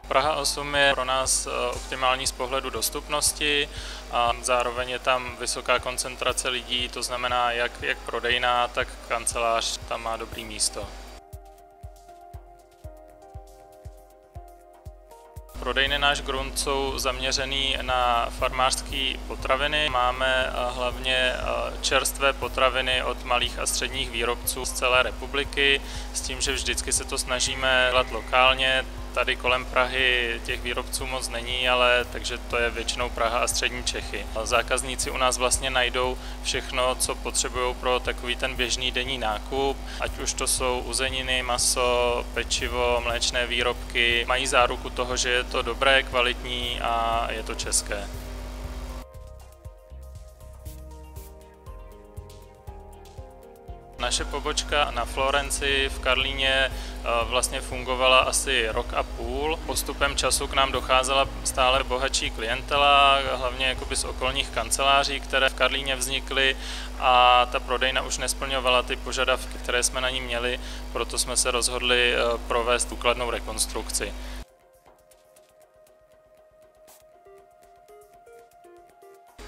Praha 8 je pro nás optimální z pohledu dostupnosti a zároveň je tam vysoká koncentrace lidí, to znamená jak prodejna, tak kancelář tam má dobrý místo. Prodejny náš grunt jsou zaměřený na farmářské potraviny. Máme hlavně čerstvé potraviny od malých a středních výrobců z celé republiky, s tím, že vždycky se to snažíme dělat lokálně. Tady kolem Prahy těch výrobců moc není, takže to je většinou Praha a střední Čechy. Zákazníci u nás vlastně najdou všechno, co potřebují pro takový ten běžný denní nákup, ať už to jsou uzeniny, maso, pečivo, mléčné výrobky. Mají záruku toho, že je to dobré, kvalitní a je to české. Naše pobočka na Florenci v Karlíně vlastně fungovala asi rok a půl. Postupem času k nám docházela stále bohatší klientela, hlavně z okolních kanceláří, které v Karlíně vznikly, a ta prodejna už nesplňovala ty požadavky, které jsme na ní měli, proto jsme se rozhodli provést důkladnou rekonstrukci.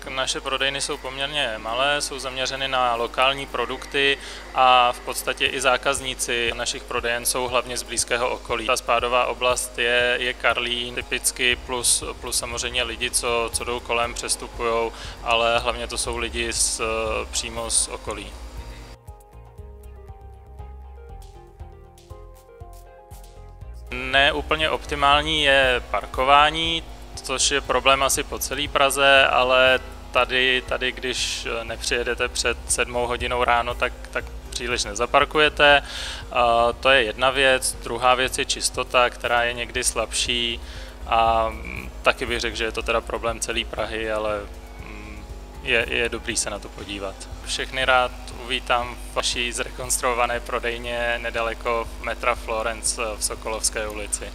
Naše prodejny jsou poměrně malé, jsou zaměřeny na lokální produkty a v podstatě i zákazníci našich prodejen jsou hlavně z blízkého okolí. Ta spádová oblast je Karlín typicky, plus samozřejmě lidi, co jdou kolem, přestupují, ale hlavně to jsou lidi přímo z okolí. Neúplně optimální je parkování, což je problém asi po celé Praze, ale tady když nepřijedete před 7 hodinou ráno, tak příliš nezaparkujete. To je jedna věc. Druhá věc je čistota, která je někdy slabší, a taky bych řekl, že je to teda problém celé Prahy, ale je dobrý se na to podívat. Všechny rád uvítám v vaší zrekonstruované prodejně nedaleko metra Florence v Sokolovské ulici.